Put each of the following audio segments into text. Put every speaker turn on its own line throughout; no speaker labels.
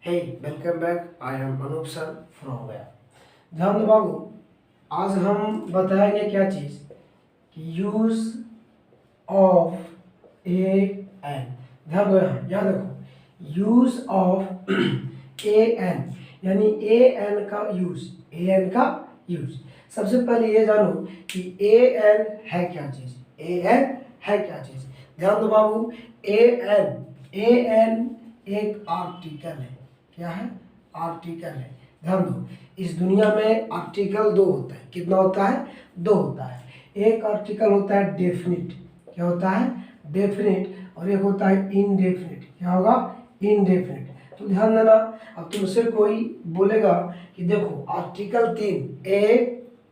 Hey, welcome back. I am Anup sir from Gaya. ध्यान दो बाबू, आज हम बताएंगे क्या चीज़ कि यूज ऑफ ए एन। ध्यान दो, यहाँ याद रखो, यूज ऑफ ए एन यानी ए एन का यूज, ए एन का यूज। सबसे पहले ये जानो कि ए एन है क्या चीज़, ए एन है क्या चीज़। ध्यान दो बाबू, ए एन एक आर्टिकल है। क्या है? आर्टिकल है। ध्यान दो, इस दुनिया में आर्टिकल दो होता है। कितना होता है? दो होता है। एक आर्टिकल होता है डेफिनिट। क्या होता है? डेफिनिट। और एक होता है इनडेफिनिट। क्या होगा? इनडेफिनिट। तो ध्यान देना, अब तुमसे कोई बोलेगा कि देखो article 3 a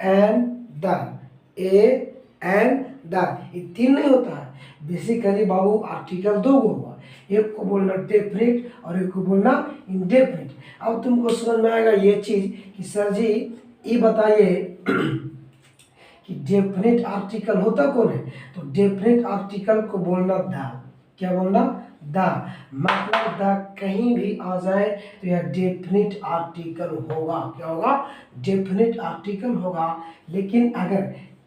an the, a an the, ये 3 नहीं होता है। बेसिकली बाबू आर्टिकल 2 होगा, एक को बोलना डेफिनिट और एक को बोलना इनडेफिनिट। अब तुमको समझ में आएगा ये चीज कि सर जी ये बताइए कि डेफिनिट आर्टिकल होता कौन है। तो डेफिनिट आर्टिकल को बोलना द। क्या बोलना? द। मतलब द कहीं भी आ जाए तो यह डेफिनिट आर्टिकल होगा। क्या होगा? डेफिनिट आर्टिकल होगा। लेकिन अगर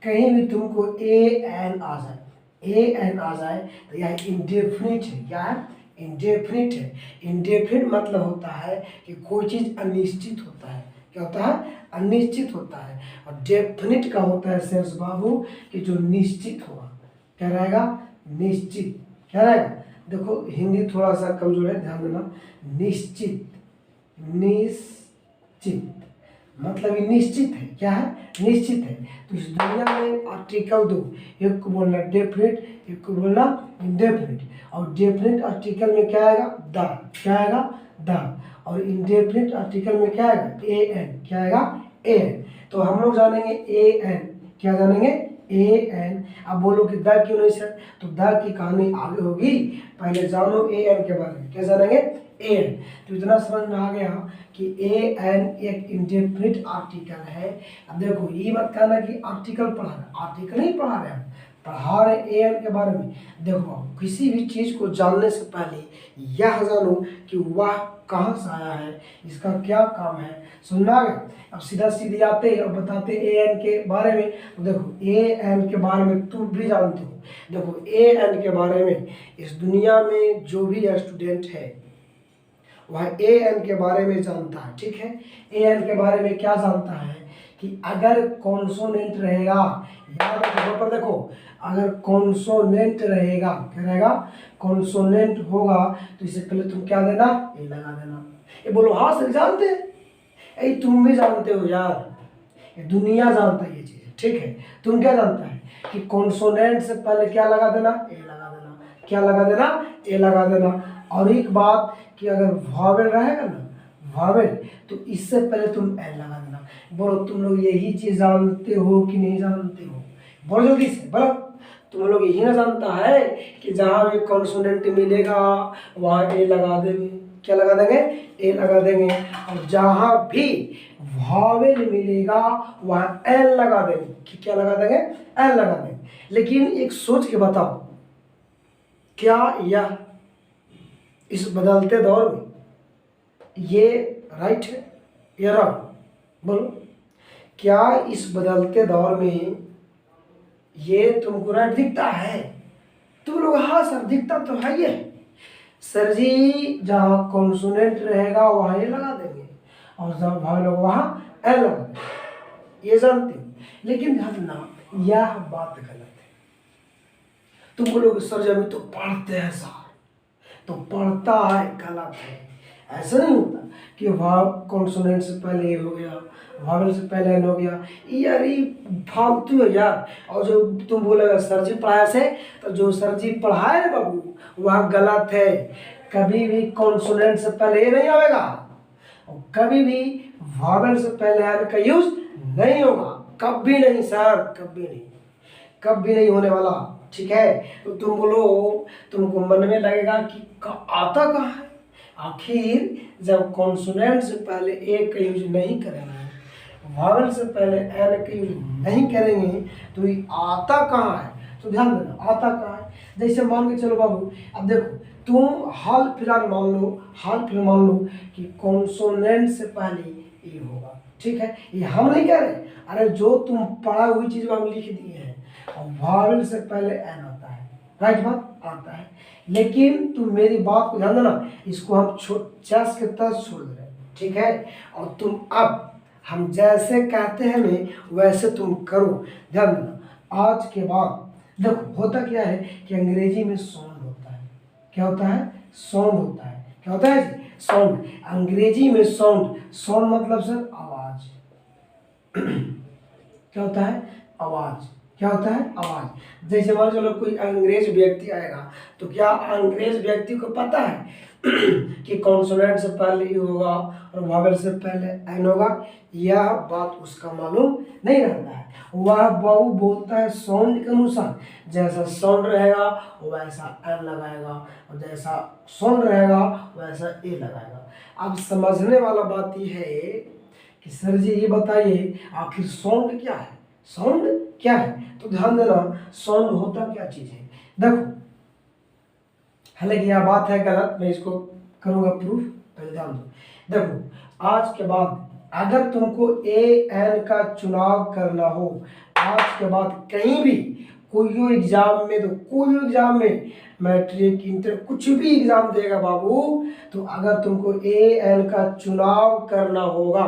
कहीं भी तुमको ए एन आ जाए, ए एन आ जाए तो यह इंडेफिनिट है। क्या है? इंडेफिनिट है। इंडेफिनिट मतलब होता है कि कोई चीज़ अनिश्चित होता है। क्या होता है? अनिश्चित होता है। और डेफिनिट का होता है शेष बाबू कि जो निश्चित होगा। क्या रहेगा? निश्चित। क्या रहेगा? देखो हिंदी थोड़ा सा कमजोर है, ध्यान देना। निश्चित, निश्चित मतलब ये निश्चित है। क्या है? निश्चित है। तो इस दुनिया में आर्टिकल 2, एक को बोलना डेफिनिट, एक को बोलना इनडेफिनिट। और डेफिनिट आर्टिकल में क्या आएगा? द। क्या आएगा? द। और इनडेफिनिट आर्टिकल में क्या आएगा? A N. क्या आएगा? A N. तो हम लोग जानेंगे ए एन। क्या जानेंगे? A N. अब बोलो कि द क्यों नहीं सर? तो द की कहानी आगे होगी, पहले जानो ए एन के बारे में। क्या जानेंगे? A N. तो इतना समझ में आ गया कि ए एन एक इंडेफिनिट आर्टिकल है। अब देखो ये मत कहना कि आर्टिकल पढ़ा रहे, आर्टिकल नहीं पढ़ा रहे, हम पढ़ा रहे ए एन के बारे में। देखो किसी भी चीज़ को जानने से पहले यह जानो कि वह कहाँ से आया है, इसका क्या काम है। सुनना आ गया? अब सीधा सीधी आते और बताते ए एन के बारे में। तो देखो ए एन के बारे में तुम भी जानते हो। देखो ए एन के बारे में इस दुनिया में जो भी स्टूडेंट है वह ए एन के बारे में जानता है। ठीक है? ए एन के बारे में क्या जानता है कि अगर कॉन्सोनेंट रहेगा, याद रखो पर देखो, अगर कॉन्सोनेंट रहेगा, क्या रहेगा? कॉन्सोनेंट होगा तो इससे पहले तुम क्या देना? ए लगा देना। ये बोलो हाँ सर जानते हैं, ये तुम भी जानते हो यार, ये दुनिया जानता है ये चीज़। ठीक है? तुम क्या जानता है कि कॉन्सोनेंट से पहले क्या लगा देना? ए लगा देना। क्या लगा देना? ए लगा देना। और एक बात कि अगर वॉवेल रहेगा ना, वॉवेल, तो इससे पहले तुम एन लगा देना। बोलो तुम लोग यही चीज़ जानते हो कि नहीं जानते हो? बोलो जल्दी से बोलो। तुम लोग यही ना जानता है कि जहाँ भी कॉन्सोनेंट मिलेगा वहाँ ए लगा देंगे। क्या लगा देंगे? ए लगा देंगे। और जहाँ भी वॉवेल मिलेगा वहाँ एन लगा देंगे। क्या लगा देंगे? एन लगा देंगे। लेकिन एक सोच के बताओ, क्या यह इस बदलते दौर में ये राइट है या रॉन्ग? बोलो, क्या इस बदलते दौर में ये तुमको राइट दिखता है? तुम लोग हाँ सर दिखता तो है ये सर जी, जहाँ कॉन्सोनेंट रहेगा वहाँ ये लगा देंगे और जहाँ भाई लोग वहाँ एल लगा देंगे, ये जानते हो। लेकिन ध्यान देना, यह बात गलत है। तुम लोग सर जब तो पढ़ते हैं सर, तो पढ़ता है गलत है। ऐसा नहीं होता कि वाव कॉन्सोनेंट से पहले ये हो गया, वावल से पहले एन हो गया। यार ये फालतू है यार। और जो तुम बोलेगा सर जी पढ़ाया से, तो जो सर जी पढ़ाए ना बाबू वह गलत है। कभी भी कॉन्सोनेंट से पहले ये नहीं आएगा और कभी भी वावल से पहले एन का यूज नहीं होगा। कभी नहीं सर, कभी नहीं, कभी नहीं होने वाला। ठीक है? तो तुम बोलो, तुमको मन में लगेगा कि आता कहाँ है। आखिर जब कॉन्सोनेंट से पहले ए का यूज नहीं करेंगे, वावल से पहले एन का यूज नहीं करेंगे, तो ये आता कहाँ है? तो ध्यान देना, आता कहाँ है। जैसे मान के चलो बाबू, अब देखो तुम हाल फिलहाल मान लो कि कॉन्सोनेंट से पहले ए होगा, ठीक है। ये हम नहीं कह रहे, अरे जो तुम पढ़ा हुई चीज हम लिख दिए हैं, और वावल से पहले एन आता है, राइट बात आता है। लेकिन तुम मेरी बात को ध्यान देना, इसको हम चेस के तरह छोड़ दे रहे हैं, ठीक है। और तुम अब हम जैसे कहते हैं ना वैसे तुम करो, ध्यान देना। आज के बाद देखो होता क्या है कि अंग्रेजी में साउंड होता है, क्या होता है, साउंड होता है, क्या होता है जी, साउंड। अंग्रेजी में साउंड मतलब सर आवाज क्या होता है, आवाज, क्या होता है, आवाज। जैसे मान चलो कोई अंग्रेज व्यक्ति आएगा, तो क्या अंग्रेज व्यक्ति को पता है कि कॉन्सोनेंट से पहले ई होगा और वावेल से पहले एन होगा, यह बात उसका मालूम नहीं रहता है। वह बाबू बोलता है साउंड के अनुसार, जैसा साउंड रहेगा वैसा एन लगाएगा, और जैसा साउंड रहेगा वैसा ए लगाएगा। अब समझने वाला बात यह है कि सर जी ये बताइए आखिर साउंड क्या है, साउंड क्या है। तो ध्यान देना, साउंड होता क्या चीज है। देखो हालांकि यह बात है गलत, मैं इसको करूंगा प्रूफ, पहले ध्यान दो। देखो आज के बाद अगर तुमको ए एन का चुनाव करना हो, आज के बाद कहीं भी कोई एग्जाम में, तो कोई एग्जाम में, मैट्रिक इंटर कुछ भी एग्जाम देगा बाबू, तो अगर तुमको ए एन का चुनाव करना होगा,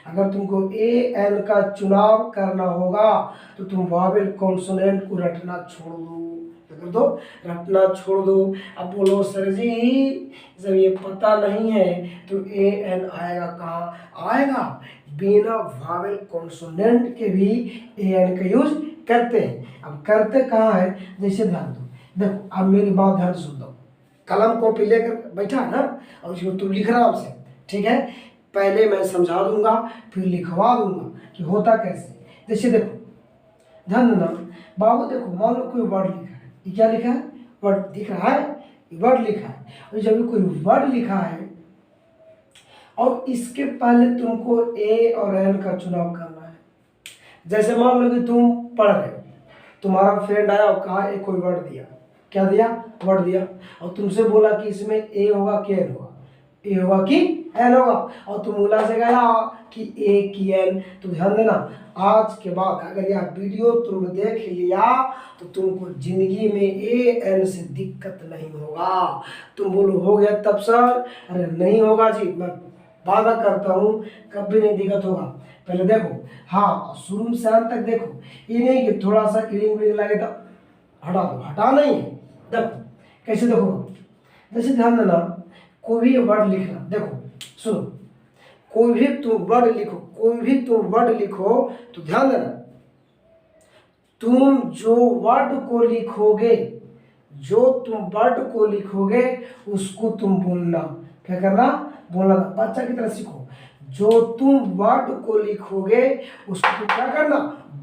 अगर तुमको ए एन का चुनाव करना होगा तो तुम वावेल कॉन्सोनेंट को रटना छोड़ दो, कर दो, रटना छोड़ दो। अब बोलो सर जी जब ये पता नहीं है तो ए एन आएगा कहाँ, आएगा बिना वावेल कॉन्सोनेंट के भी ए एन का यूज करते हैं। अब करते कहाँ है, जैसे ध्यान दो, देखो अब मेरी बात ध्यान से सुन दो। कलम कॉपी लेकर बैठा है ना, और उसको तुम लिख रहा आपसे, ठीक है। पहले मैं समझा दूंगा फिर लिखवा दूंगा कि होता कैसे। जैसे देखो ध्यान देना बाबू, देखो मान लो कोई वर्ड लिखा है, ये क्या लिखा है, वर्ड दिख रहा है, वर्ड लिखा है। और जब कोई वर्ड लिखा है और इसके पहले तुमको ए और एन का चुनाव करना है। जैसे मान लो कि तुम पढ़ रहे हो, तुम्हारा फ्रेंड आया और कहा एक कोई वर्ड दिया, क्या दिया, वर्ड दिया, और तुमसे बोला कि इसमें ए होगा कि एन होगा, ए होगा कि एन होगा, और तुम बोला से गया कि ए की एन। तो ध्यान देना आज के बाद अगर यह वीडियो तुम देख लिया तो तुमको जिंदगी में ए एन से दिक्कत नहीं होगा। तुम बोलो हो गया तब सर, अरे नहीं होगा जी, मैं वादा करता हूँ कभी नहीं दिक्कत होगा। पहले देखो, हाँ शुरू से अंत तक देखो, ये नहीं कि थोड़ा सा इरिंग विरिंग लगे तो हटा दो, हटा नहीं है। देखो कैसे, देखो जैसे ध्यान देना, कोई भी वर्ड लिखना, देखो सुनो, कोई भी तुम वर्ड लिखो, कोई भी तुम वर्ड लिखो तो ध्यान देना, तुम जो वर्ड को लिखोगे, जो तुम वर्ड को लिखोगे उसको तुम बोलना, क्या करना, बोलना। बच्चा की तरह सीखो, जो तुम वर्ड को लिखोगे उसको तुम क्या करना,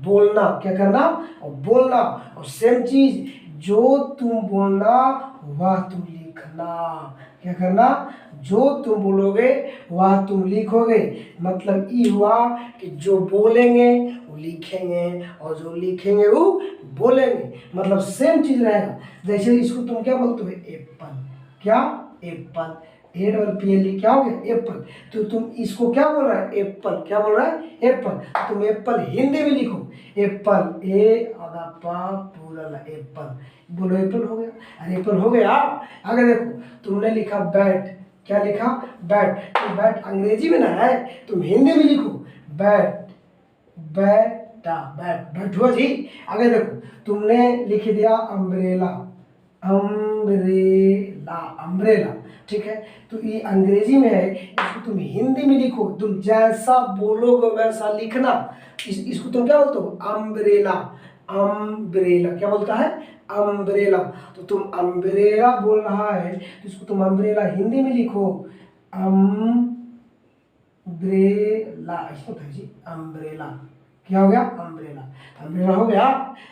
बोलना, क्या करना, और बोलना। और सेम चीज जो तुम बोलना वह तुम लिखना, क्या करना, जो तुम बोलोगे वह तुम लिखोगे। मतलब ये हुआ कि जो बोलेंगे वो लिखेंगे और जो लिखेंगे वो बोलेंगे, मतलब सेम चीज रहेगा। जैसे इसको तुम क्या बोलते हो, एप्पल, क्या, Apple, A double P L, क्या हो गया, एप्पल। तो तुम इसको क्या बोल रहा है, एप्पल, क्या बोल रहा है, एप्पल। तुम एप्पल हिंदी में लिखो, एप्पल, ए आधा पा पूरा ला, एप्पल, बोलो एप्पल हो गया। अरे एप्पल हो गया। आगे देखो तुमने लिखा बैट, क्या लिखा, बैट। तो बैट अंग्रेजी में ना है, तुम हिंदी में लिखो बैट, बैटा, बैट, बैट हुआ जी। आगे देखो तुमने लिख दिया अम्ब्रेला, अम्ब्रेला, अम्ब्रेला, ठीक है। तो ये अंग्रेजी में है, इसको तुम हिंदी में लिखो, तुम जैसा बोलोगे वैसा लिखना। इसको तुम क्या बोलते हो, अम्ब्रेला, अम्ब्रेला, क्या बोलता है, अम्ब्रेला। तो तुम अम्ब्रेला बोल रहा है तो इसको तुम अम्ब्रेला हिंदी में लिखो, अम्ब्रेला, इसको था जी अम्ब्रेला, क्या हो गया, अम्ब्रेला, अम्ब्रेला हो गया।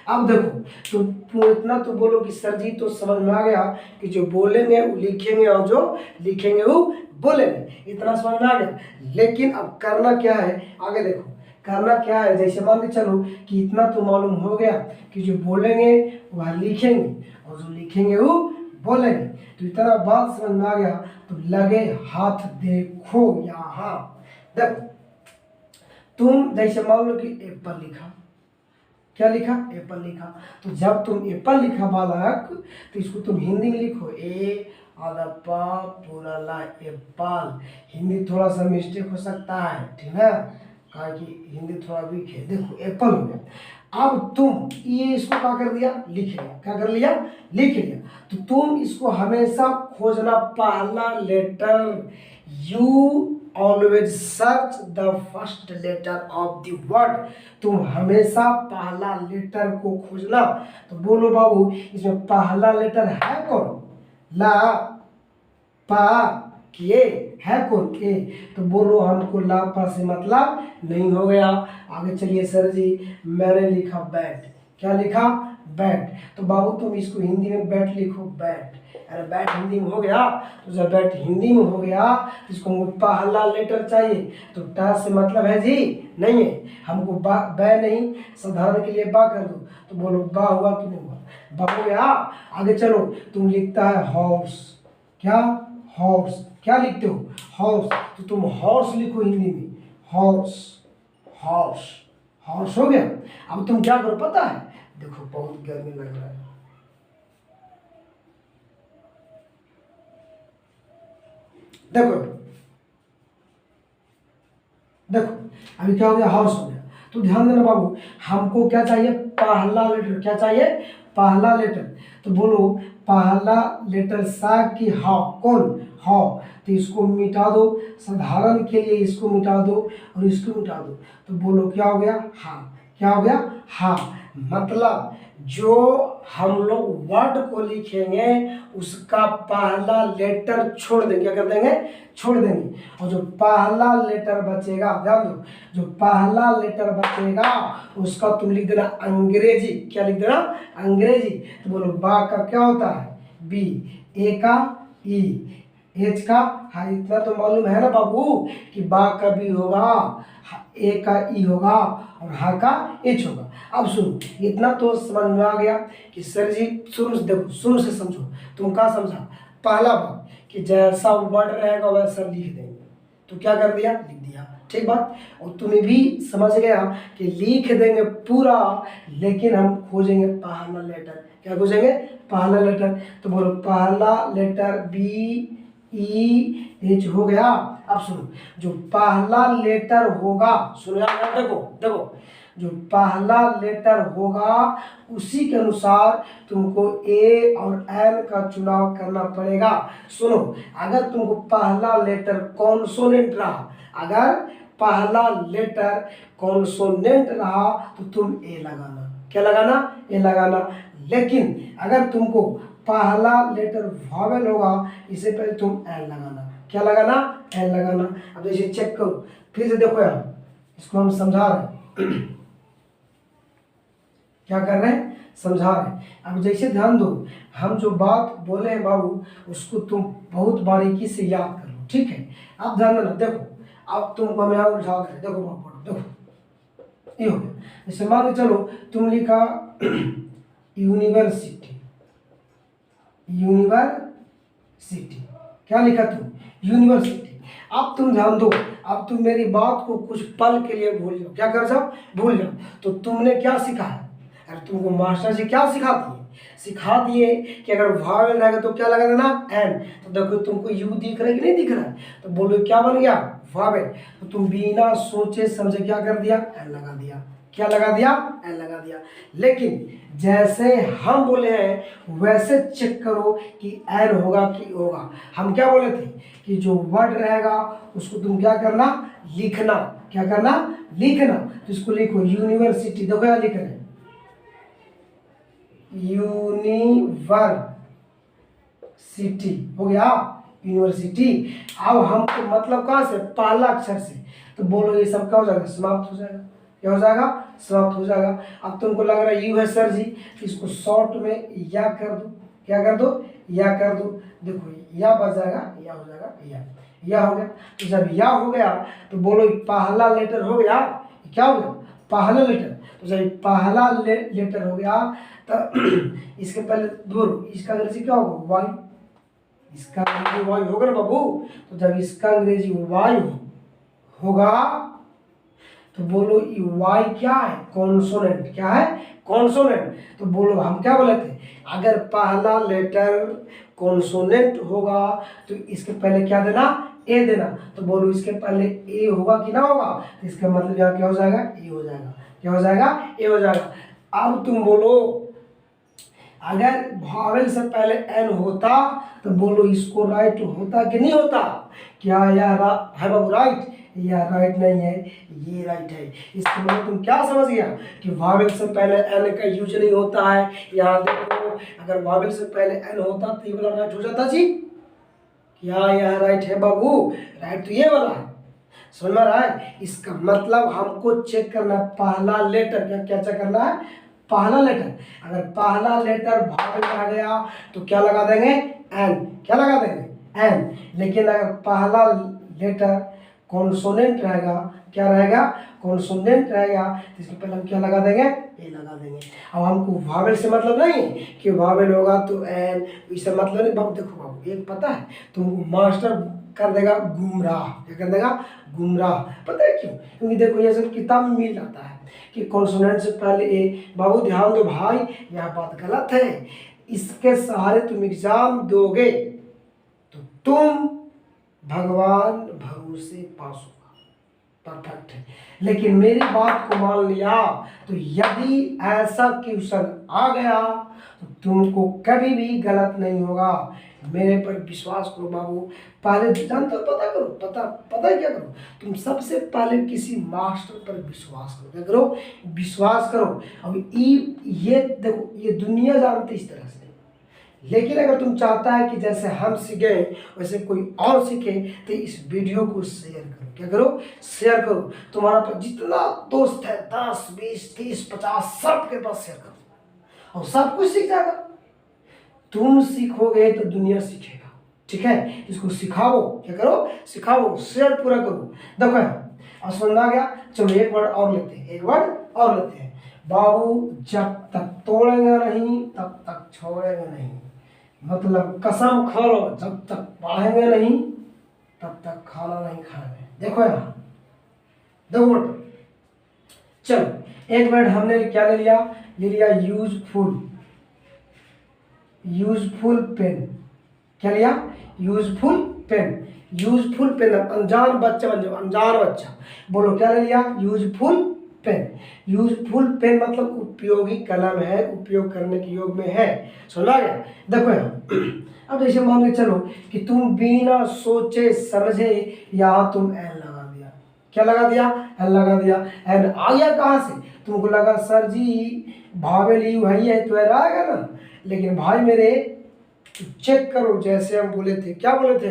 अब देखो तुम इतना तो बोलो कि सर जी तो समझ में आ गया कि जो बोलेंगे वो लिखेंगे और जो लिखेंगे वो बोलेंगे, इतना समझ में आ गया। लेकिन अब करना क्या है, आगे देखो करना क्या है। जैसे मान के चलो कि इतना तो मालूम हो गया कि जो बोलेंगे वह लिखेंगे और जो लिखेंगे वो बोलेंगे। तो इतना बात समझ में आ गया तो लगे हाथ देखो यहाँ। देखो तुम जैसे मान लो कि एप्पल लिखा, क्या लिखा? एप्पल लिखा। तो जब तुम एप्पल लिखा बालक तो इसको तुम हिंदी में लिखो ए आधा प पूरा ला एप्पल। हिंदी थोड़ा सा मिस्टेक हो सकता है, ठीक है, कहा कि हिंदी थोड़ा वीक है। देखो एप्पल हो गया। अब तुम ये इसको क्या कर दिया? लिख लिया। क्या कर लिया? लिख लिया। तो तुम इसको हमेशा खोजना पहला letter. You always search the first letter of the word. तुम हमेशा पहला लेटर को खोजना। तो बोलो बाबू इसमें पहला लेटर है कौन? ला पा के है कौन? ए। तो बोलो हमको ला पा से मतलब नहीं हो गया। आगे चलिए सर जी, मैंने लिखा बैट। क्या लिखा? बैट। तो बाबू तुम इसको हिंदी में बैट लिखो, बैट। अरे बैट हिंदी में हो गया। तो जब बैट हिंदी में हो गया तो इसको हमको पहला लेटर चाहिए। तो टा से मतलब है जी नहीं है, हमको बा बै नहीं, साधारण के लिए बा कर दो। तो बोलो बा हुआ कि नहीं हुआ? बा हो गया। आगे चलो, तुम लिखता है हॉर्स। क्या? हॉर्स। क्या लिखते हो? हॉर्स। तो तुम हॉर्स लिखो हिंदी में, हॉर्स। हॉर्स। हॉर्स हो गया। अब तुम क्या करो पता है? देखो बहुत गर्मी लग रहा है, देखो देखो अभी क्या हो गया? हॉर्स हो गया। तो ध्यान देना बाबू, हमको क्या चाहिए? पहला लेटर। क्या चाहिए? पहला लेटर। तो बोलो पहला लेटर सा की हा। कौन? हा। तो इसको मिटा दो, साधारण के लिए इसको मिटा दो और इसको मिटा दो। तो बोलो क्या हो गया? हा। क्या हो गया? हा। मतलब जो हम लोग वर्ड को लिखेंगे उसका पहला लेटर छोड़ देंगे। क्या कर देंगे? छोड़ देंगे। और जो पहला लेटर बचेगा, ध्यान दो, जो पहला लेटर बचेगा उसका तुम लिख देना अंग्रेजी। क्या लिख देना? अंग्रेजी। तो बोलो बा का क्या होता है? बी। ए का ई। एच का हाँ, इतना तो मालूम है ना बाबू कि बा का बी होगा, ए का ई होगा और हा का एच होगा। अब सुनो, इतना तो समझ में आ गया कि सर जी शुरू से देखो, शुरू से समझो। तुम क्या समझा? पहला बात कि जैसा वर्ड रहेगा वैसा लिख देंगे। तो क्या कर दिया? लिख दिया। ठीक बात। और तुम्हें भी समझ गया कि लिख देंगे पूरा, लेकिन हम खोजेंगे पहला लेटर। क्या खोजेंगे? पहला लेटर। तो बोलो पहला लेटर बी ई एच हो गया। अब सुनो, जो पहला लेटर होगा, सुनो यार, देखो देखो, जो पहला लेटर होगा उसी के अनुसार तुमको ए और एन का चुनाव करना पड़ेगा। सुनो, अगर तुमको पहला लेटर कॉन्सोनेंट रहा, अगर पहला लेटर कॉन्सोनेंट रहा तो तुम ए लगाना। क्या लगाना? ए लगाना। लेकिन अगर तुमको पहला लेटर वॉवेल होगा, इससे पहले तुम एन लगाना। क्या लगाना? एन लगाना। अब जैसे चेक करो, फिर से देखो यार, इसको हम समझा रहे हैं। क्या कर रहे हैं? समझा रहे हैं। अब जैसे ध्यान दो, हम जो बात बोले हैं बाबू उसको तुम बहुत बारीकी से याद कर लो, ठीक है? अब ध्यान देना। देखो अब तुमको हम यहाँ उठा रहे हैं, देखो बाबू, देखो ये हो गया। जैसे मान के चलो तुम लिखा यूनिवर्सिटी। यूनिवर्सिटी। क्या लिखा तुम? यूनिवर्सिटी। अब तुम ध्यान दो, अब तुम मेरी बात को कुछ पल के लिए भूल जाओ। क्या कर जाओ? भूल जाओ। तो तुमने क्या सीखा है? अरे तुमको मास्टर जी क्या सिखा दिए? सिखा दिए कि अगर वावेल रहेगा तो क्या लगा देना? एन। तो देखो तुमको यू दिख रहा है कि नहीं दिख रहा है? तो बोलो क्या बन गया? वावेल। तो तुम बिना सोचे समझे क्या कर दिया? एन लगा दिया। क्या लगा दिया? एन लगा दिया। लेकिन जैसे हम बोले हैं वैसे चेक करो कि एन होगा कि होगा। हम क्या बोले थे कि जो वर्ड रहेगा उसको तुम क्या करना? लिखना। क्या करना? लिखना। तो इसको लिखो यूनिवर्सिटी। देखो क्या लिख रहे हैं? यूनिवर्सिटी हो गया, यूनिवर्सिटी। अब हमको मतलब कहाँ से? पहला अक्षर से। तो बोलो ये सब क्या हो जाएगा? समाप्त हो जाएगा। क्या हो जाएगा? समाप्त हो जाएगा। अब तुमको लग रहा है यू है सर जी, इसको शॉर्ट में या कर दो। क्या कर दो? या कर दो। देखो या बच जाएगा, या हो जाएगा, या हो गया। तो जब या हो गया तो बोलो पहला लेटर हो गया। क्या हो गया? पहला लेटर, तो जब पहला लेटर हो गया तो इसके पहले दो, इसका अंग्रेजी क्या होगा? वाई। इसका अंग्रेजी वाई होगा ना बाबू। तो जब इसका अंग्रेजी वाई होगा तो बोलो वाई क्या है? कॉन्सोनेंट। क्या है? कॉन्सोनेंट। तो बोलो हम क्या बोले थे, अगर पहला लेटर कॉन्सोनेंट होगा तो इसके पहले क्या देना? ए देना। तो बोलो इसके पहले ए होगा कि ना होगा? तो इसका मतलब यहाँ क्या हो जाएगा? ए हो जाएगा। क्या हो जाएगा? ए हो जाएगा। अब तुम बोलो अगर वावेल से पहले एन होता तो बोलो इसको राइट होता कि नहीं होता? क्या यह है बाबू राइट? यह राइट नहीं है, ये राइट है। इसके मतलब तुम क्या समझ गया कि वावेल से पहले एन का यूज नहीं होता है। यहाँ देखो अगर वावेल से पहले एन होता तो ये वाला राइट हो जाता जी। क्या यह राइट है बाबू? राइट तो ये वाला है। समझ में आ रहा है? इसका मतलब हमको चेक करना है पहला लेटर। क्या क्या चेक करना है? पहला लेटर। अगर पहला लेटर वावेल आ गया तो क्या लगा देंगे? एन। क्या लगा देंगे? एन। लेकिन अगर पहला लेटर कॉन्सोनेंट रहेगा, क्या रहेगा? कॉन्सोनेंट रहेगा, तो इसके पहले हम क्या लगा देंगे? ए लगा देंगे। अब हमको वावेल से मतलब नहीं कि वावेल होगा तो एन, इससे मतलब नहीं बाबू। देखो बाबू एक पता है तुमको, मास्टर कर देगा गुमराह। क्या कर देगा? गुमराह। पता है क्यों? क्योंकि देखो ये सब किताब में मिल जाता है कि कॉन्सोनेंट से पहले ए। बाबू ध्यान दो भाई, यह बात गलत है। इसके सहारे तुम एग्जाम दोगे तो तुम भगवान भरोसे पास होगा, परफेक्ट है। लेकिन मेरी बात को मान लिया तो यदि ऐसा क्वेश्चन आ गया तो तुमको कभी भी गलत नहीं होगा। मेरे पर विश्वास करो बाबू। पहले जानते हो, पता करो, पता है क्या करो? तुम सबसे पहले किसी मास्टर पर विश्वास करो। क्या करो? विश्वास करो। अब ये देखो, ये दुनिया जानती इस तरह से, लेकिन अगर तुम चाहता है कि जैसे हम सीखे वैसे कोई और सीखे तो इस वीडियो को शेयर करो। क्या करो? शेयर करो। तुम्हारा पास जितना दोस्त है 10 20 30 50 सबके पास शेयर करो और सब कुछ सीख जाएगा। तुम सीखोगे तो दुनिया सीखेगा। ठीक है? इसको सिखाओ। क्या करो? सिखाओ, शेयर पूरा करो। देखो अब समझ आ गया। चलो एक वर्ड और लेते हैं, एक वर्ड और लेते हैं। बाबू जब तक तोड़ेंगे नहीं तब तक छोड़ेंगे नहीं। मतलब कसम खा लो, जब तक पढ़ेंगे नहीं तब तक खाना नहीं खाएंगे। देखो यहाँ दो वर्ड। चलो एक वर्ड हमने क्या ले लिया? ले लिया यूजफुल। Useful pen. क्या लिया? Useful pen. Useful pen. अनजान बच्चा बन जाओ, अनजान बच्चा। बोलो क्या ले लिया? Useful pen. यूजफुल पेन मतलब उपयोगी कलम है, उपयोग करने के योग में है। सुना गया? देखो यहाँ अब जैसे मान के चलो कि तुम बिना सोचे समझे यहाँ तुम एन लगा दिया। क्या लगा दिया? एन लगा दिया। एन आ गया कहाँ से? तुमको लगा सर जी भावेल यू वही है तो आएगा ना। लेकिन भाई मेरे चेक करो, जैसे हम बोले थे, क्या बोले थे?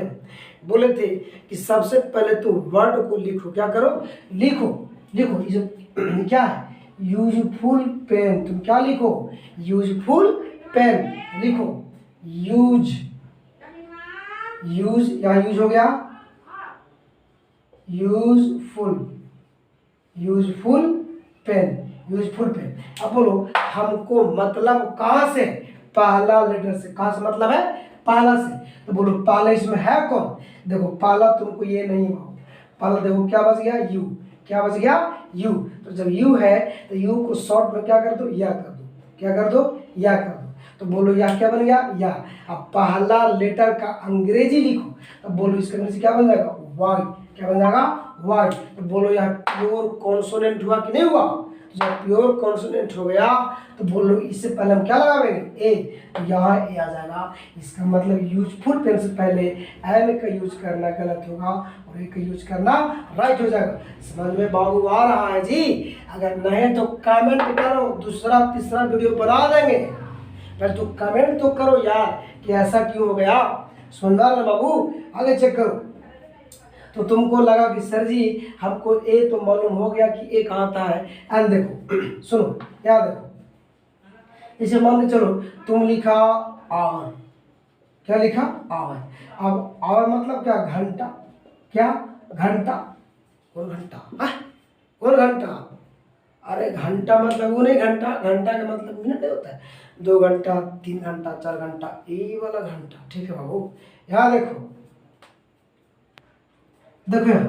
बोले थे कि सबसे पहले तो वर्ड को लिखो। क्या करो? लिखो। लिखो इसे क्या है? Useful pen. तुम क्या लिखो? यूजफुल पेन लिखो। यूज यहाँ यूज हो गया, useful. Useful pen. Useful pen. अब बोलो हमको मतलब कहाँ से? पहला लेटर से। कहाँ से मतलब है? पहला से। तो बोलो पहला इसमें है कौन? देखो पहला तुमको ये नहीं हो, पहला देखो क्या बच गया? यू। क्या बच गया? यू। तो जब यू है तो यू को शॉर्ट में क्या कर दो? या कर दो। क्या कर दो? या कर दो। तो बोलो या क्या बन गया? या। अब पहला लेटर का अंग्रेजी लिखो। तो बोलो इसका अंग्रेजी क्या बन जाएगा? वाई। क्या बन जाएगा? वाई। तो बोलो यहाँ प्योर कॉन्सोनेंट हुआ कि नहीं हुआ? तो जब प्योर कॉन्सोनेंट हो गया तो बोलो इससे पहले हम क्या लगाएंगे? ए। तो यहाँ ए आ जाएगा। इसका मतलब यूजफुल पेन से पहले एन का यूज करना गलत होगा और ए का यूज करना राइट हो जाएगा। समझ में बाबू आ रहा है जी? अगर नहीं तो कमेंट करो, दूसरा तीसरा वीडियो बना देंगे। पर तो कमेंट तो करो यार कि ऐसा क्यों हो गया। सुनना ना बाबू, आगे चेक करो। तो तुमको लगा कि सर जी हमको ए तो मालूम हो गया कि ए कहाँ आता है। एन देखो सुनो, क्या देखो, इसे मान के चलो तुम लिखा आवर। क्या लिखा? आवर। अब आवर मतलब क्या? घंटा। क्या? घंटा। कौन घंटा? कौन घंटा? अरे घंटा मतलब वो नहीं, घंटा घंटा का मतलब मिनट नहीं होता है। 2 घंटा, 3 घंटा, 4 घंटा, ये वाला घंटा। ठीक है बाबू, यहाँ देखो, देखो यहाँ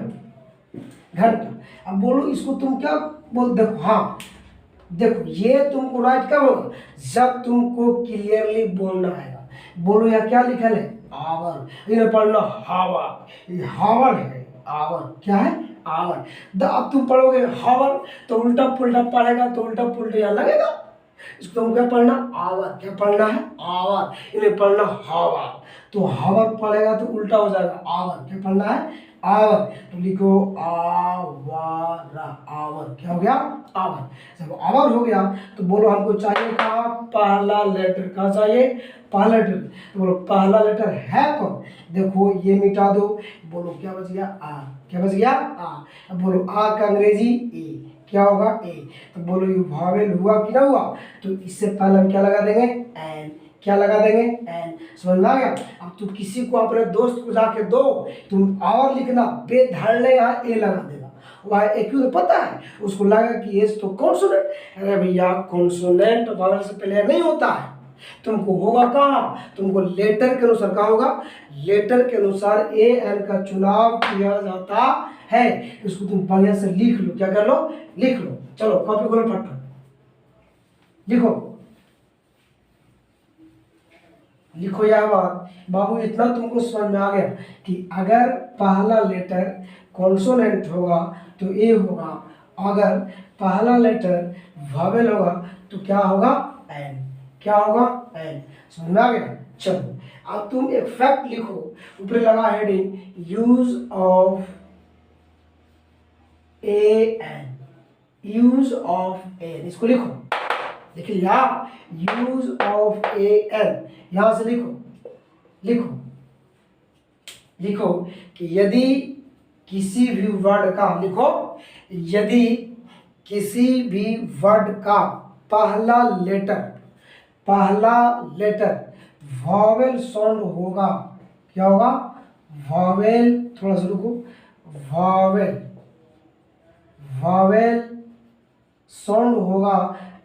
घंटा। अब बोलो इसको तुम क्या बोल, देखो हाँ, देखो ये तुमको राइट कब होगा, जब तुमको क्लियरली बोलना आएगा। बोलो यहाँ क्या लिखल है, आवर। इन्हें पढ़ना हावर, ये हावर है, आवर क्या है, आवर। अब तुम पढ़ोगे हावर तो उल्टा पुल्टा पढ़ेगा तो उल्टा पुल्टा यहाँ लगेगा। इसको तुम क्या पढ़ना, आवर। क्या पढ़ना है, आवर। इन्हें पढ़ना हावर, तो हावर पढ़ेगा तो उल्टा हो जाएगा आवर। क्या पढ़ना है, आवर। तो लिखो आवारा, आवर। क्या हो गया, आवर। जब आवर हो गया तो बोलो हमको चाहिए का पहला लेटर। कहाँ चाहिए, पहला लेटर। तो बोलो पहला लेटर है कौन, देखो ये मिटा दो। बोलो क्या बच गया, आ। क्या बच गया, आ। अब बोलो आ का अंग्रेजी ए, क्या होगा, ए। तो बोलो ये वावेल हुआ कि ना हुआ, तो इससे पहले हम क्या लगा देंगे, एन। क्या लगा देंगे, एन। समझ में आ गया। अब तुम किसी को अपने दोस्त को जाके दो, तुम और लिखना बेधड़ने यहाँ ए लगा देना। वह एक क्यों पता है उसको, लगा कि एस तो कॉन्सोनेंट। अरे भैया कॉन्सोनेंट वावल से पहले नहीं होता है। तुमको होगा कहाँ, तुमको लेटर के अनुसार कहाँ होगा, लेटर के अनुसार ए एन का चुनाव किया जाता है। इसको तुम बढ़िया से लिख लो। क्या कर लो, लिख लो। चलो कॉपी खोलो, फटफट लिखो, लिखो यह बात। बाबू इतना तुमको समझ में आ गया कि अगर पहला लेटर कॉन्सोनेंट होगा तो ए होगा, अगर पहला लेटर वावेल होगा तो क्या होगा, एन। क्या होगा, एन। समझ में आ गया। चलो अब तुम एक फैक्ट लिखो, ऊपर लगा heading, use of a an, use of an. इसको लिखो, लिख लिया, यूज ऑफ ए एन। यहां से लिखो, लिखो, लिखो कि यदि किसी भी वर्ड का, लिखो यदि किसी भी वर्ड का पहला लेटर, पहला लेटर वॉवेल साउंड होगा, क्या होगा, वॉवेल। थोड़ा सा रुको, वॉवेल, वॉवेल साउंड होगा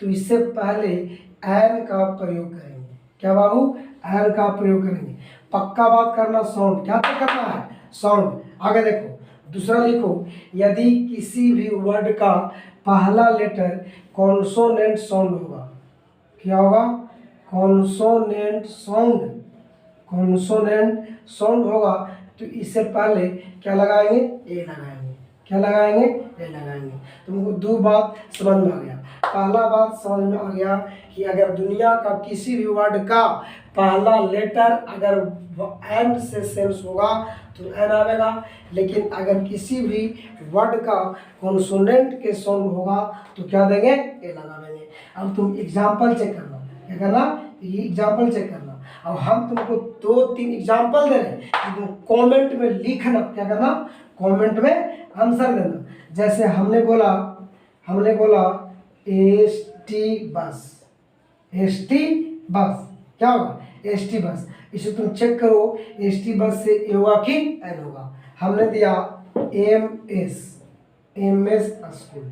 तो इससे पहले एन का प्रयोग करेंगे। क्या बाबू, एन का प्रयोग करेंगे। पक्का बात करना, साउंड क्या तो करना है, साउंड। आगे देखो, दूसरा लिखो, यदि किसी भी वर्ड का पहला लेटर कॉन्सोनेंट साउंड होगा, क्या होगा, कॉन्सोनेंट साउंड, कॉन्सोनेंट साउंड होगा तो इससे पहले क्या लगाएंगे, ए लगाएंगे। क्या लगाएंगे, ए लगाएंगे। तुमको दो बात समझ में आ गया। पहला बात समझ में आ गया कि अगर दुनिया का किसी भी वर्ड का पहला लेटर अगर एन से सेंस होगा तो एन आएगा, लेकिन अगर किसी भी वर्ड का कॉन्सोनेंट के साउंड होगा तो क्या देंगे, ए लगा देंगे। अब तुम एग्जाम्पल चेक करना, क्या करना, ये एग्जाम्पल चेक करना। अब हम तुमको 2-3 एग्जाम्पल दे रहे हैं, तुम कमेंट में लिखना। क्या करना, कमेंट में आंसर देना। जैसे हमने बोला, हमने बोला S T bus, S T bus क्या होगा, एस टी बस। इसे तुम चेक करो, एस टी बस से ए होगा कि एन होगा। हमने दिया M S, M S school,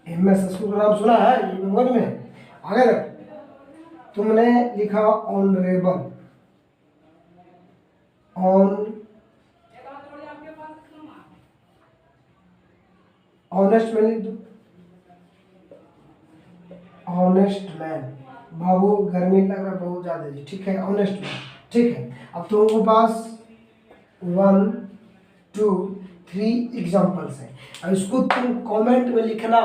M S school का नाम सुना है, ये मेमोरी में है। आगे देखो, तुमने लिखा ऑनरेबल, ऑन, ऑनेस्ट मैन लिख दो, ऑनेस्ट मैन। बाबू गर्मी लग रहा है बहुत ज़्यादा जी, ठीक है, ऑनेस्ट मैन, ठीक है। अब तुमको पास 1, 2, 3 एग्जाम्पल्स हैं। अब इसको तुम कमेंट में लिखना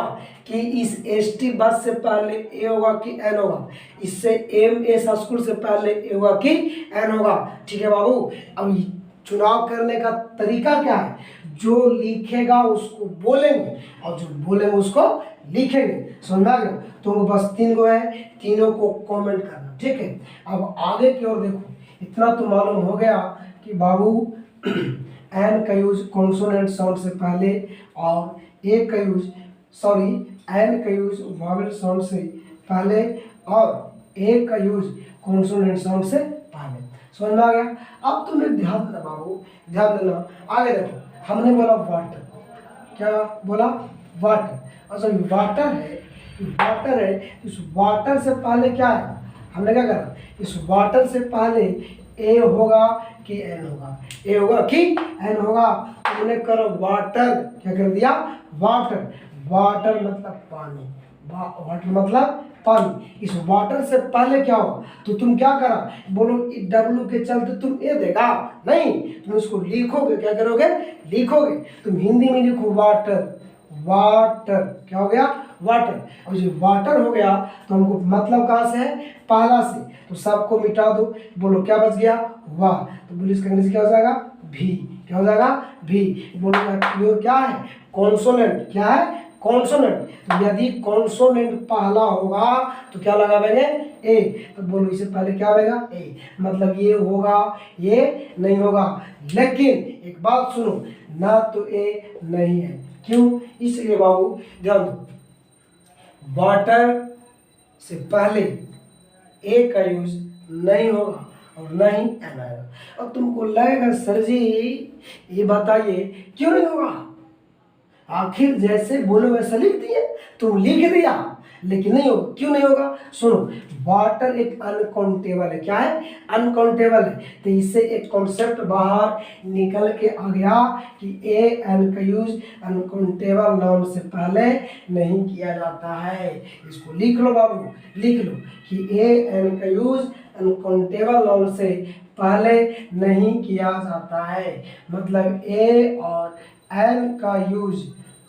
कि इस एस टी बस से पहले ए होगा कि एन होगा, इससे एम एस स्कूल से पहले ए होगा कि एन होगा। ठीक है बाबू। अब चुनाव करने का तरीका क्या है, जो लिखेगा उसको बोलेंगे और जो बोलेंगे उसको लिखेंगे। समझ में आ गया। तुमको बस 3 गो है, तीनों को कमेंट करना, ठीक है। अब आगे की ओर देखो, इतना तो मालूम हो गया कि बाबू एन का यूज कॉन्सोनेंट साउंड से पहले और ए का यूज, सॉरी, एन का यूज वॉवेल साउंड से पहले और ए का यूज कॉन्सोनेंट साउंड से पहले। समझ में आ गया। अब तुम्हें ध्यान देना बाबू, ध्यान देना। आगे देखो, हमने बोला वाटर, क्या बोला, वाटर। अच्छा वाटर है, इस वाटर से पहले क्या है, हमने क्या करा, इस वाटर से पहले ए होगा कि एन होगा, ए होगा कि एन होगा। हमने करो वाटर, क्या कर दिया, वाटर। वाटर मतलब पानी, वाटर मतलब पानी। इस वाटर से पहले क्या होगा, तो तुम क्या करा, बोलो डब्ल्यू के चलते तुम ए देगा नहीं, तुम इसको लिखोगे, क्या करोगे, लिखोगे। तुम हिंदी में लिखो वाटर, वाटर क्या हो गया, वाटर। अब जो वाटर हो गया तो हमको मतलब कहाँ से है, पहला से, तो सबको मिटा दो, बोलो क्या बच गया, वाह। तो बोलो इसका इंग्लिश क्या हो जाएगा, भी, क्या हो जाएगा, भी। बोलो प्योर क्या है, कॉन्सोनेंट, क्या है, कॉन्सोनेंट। तो यदि कॉन्सोनेंट पहला होगा तो क्या लगाएंगे, ए। तो बोलो इससे पहले क्या होगा, ए, मतलब ये होगा, ये नहीं होगा। लेकिन एक बात सुनो, ना तो ए नहीं है, क्यों, इसलिए बाबू ध्यान दो, वाटर से पहले ए का यूज नहीं होगा और ना ही एन आएगा। अब तुमको लगेगा सर जी ये बताइए क्यों नहीं होगा, आखिर जैसे बोलो वैसा लिख दिए, तुम लिख दिया, लेकिन नहीं होगा। क्यों नहीं होगा, सुनो, वाटर एक अनकाउंटेबल है, क्या है, अनकाउंटेबल है। तो इससे एक कॉन्सेप्ट बाहर निकल के आ गया कि ए एन का यूज अनकाउंटेबल नाउन से पहले नहीं किया जाता है। इसको लिख लो बाबू, लिख लो कि ए एन का यूज अनकाउंटेबल नाउन से पहले नहीं किया जाता है। मतलब ए और एन का यूज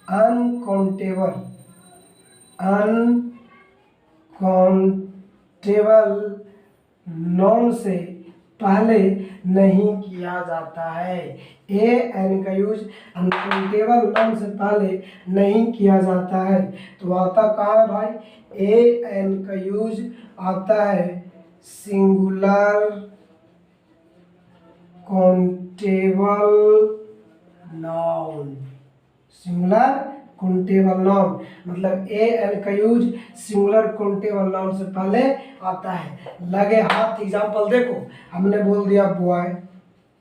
अनकाउंटेबल नाउन से पहले नहीं किया जाता है। ए एन का यूज अनकाउंटेबल नाउन से पहले नहीं किया जाता है। तो आता कहाँ है भाई, ए एन का यूज आता है singular countable noun, singular countable noun, मतलब ए एन का यूज सिंगुलर काउंटेबल नाउन से पहले आता है। लगे हाथ, एग्जांपल देखो, हमने बोल दिया बॉय,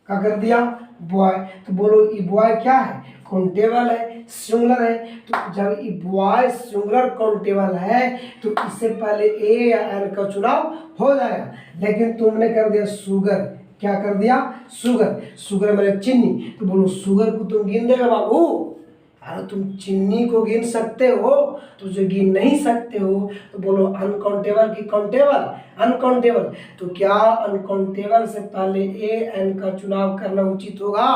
क्या कर दिया, बॉय। तो बोलो ये बॉय क्या है, काउंटेबल है, सिंगुलर है। तो जब ये बॉय सिंगुलर काउंटेबल है तो इससे पहले ए या एन का चुनाव हो जाएगा। लेकिन तुमने कर दिया शुगर, क्या कर दिया, शुगर, शुगर मैंने चीनी। तो बोलो शुगर को तुम गिन देगा बाबू, अरे तुम चीनी को गिन सकते हो, तो जो गिन नहीं सकते हो तो बोलो अनकाउंटेबल की काउंटेबल, अनकाउंटेबल। तो क्या अनकाउंटेबल से पहले ए एन का चुनाव करना उचित होगा,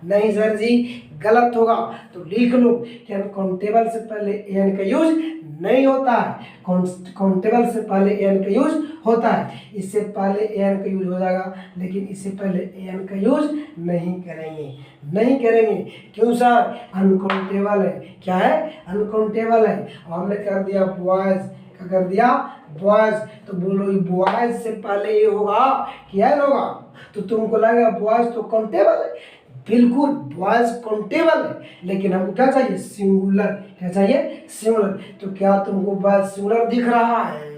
नहीं सर जी, गलत होगा। तो लिख लो कि अनकाउंटेबल से पहले ए एन का यूज नहीं होता है, काउंटेबल से पहले ए एन का यूज होता है। इससे पहले ए एन का यूज हो जाएगा, लेकिन इससे पहले ए एन का यूज नहीं करेंगे, नहीं करेंगे। क्यों सर, अनकाउंटेबल है, क्या है, अनकाउंटेबल है। और हमने कर दिया बॉयज, क्या कर दिया, बॉयज। तो बोलो ये बॉयज से पहले ये होगा कि एन होगा, तो तुमको लगेगा बॉयज तो काउंटेबल है, बिल्कुल बॉयज काउंटेबल है, लेकिन हमको क्या चाहिए, सिंगुलर, क्या चाहिए, सिंगुलर। तो क्या तुमको बॉयज सिंगुलर दिख रहा है,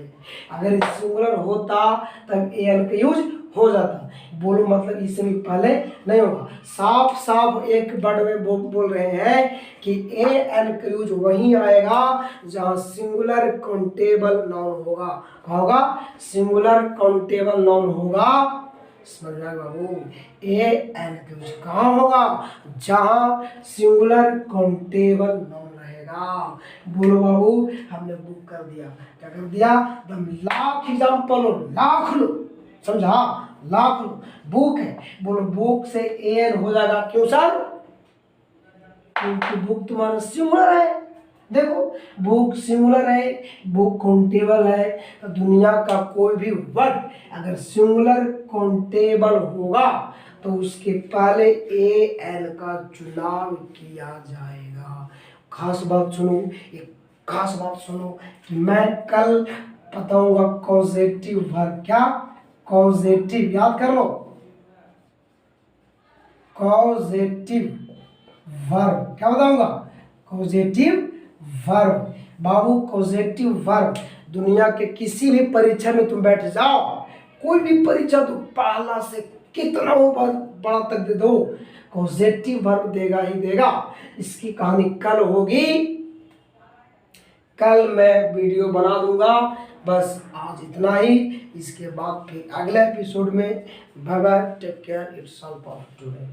अगर सिंगुलर होता तब ए एन का यूज हो जाता। बोलो मतलब इससे भी पहले नहीं होगा। साफ साफ एक वर्ड में बोल रहे हैं कि ए एन का यूज वहीं आएगा जहां सिंगुलर काउंटेबल नाउन होगा। क्या होगा, सिंगुलर काउंटेबल नाउन होगा, समझ में आएगा बाबू। ए एन का यूज कहाँ होगा, जहां सिंगुलर काउंटेबल नाउन रहेगा। बोलो बाबू, हमने बुक कर दिया, क्या कर दिया, एकदम लाख एग्जाम्पल लो, लाख लो, समझा, लाख लो। बुक है, बोलो बुक से ए एन हो जाएगा, क्यों सर, क्योंकि बुक तुम्हारा सिंगुलर है। देखो बुक सिंगुलर है, बुक काउंटेबल है, तो दुनिया का कोई भी वर्ड अगर सिंगुलर काउंटेबल होगा तो उसके पहले ए एन का चुनाव किया जाएगा। खास बात सुनो, एक खास बात सुनो कि मैं कल बताऊंगा कॉजेटिव वर्ब, क्या, कॉजेटिव, याद कर लो, कॉजेटिव वर्ब, क्या बताऊंगा, कॉजेटिव वर्ब। बाबू कॉजेटिव वर्ब दुनिया के किसी भी परीक्षा में तुम बैठ जाओ, कोई भी परीक्षा तो पहला से कितना बड़ा तक दे दो, कॉजेटिव वर्ब देगा ही देगा। इसकी कहानी कल होगी, कल मैं वीडियो बना दूंगा। बस आज इतना ही, इसके बाद फिर अगले एपिसोड में। Bye bye, take care, it's all for today.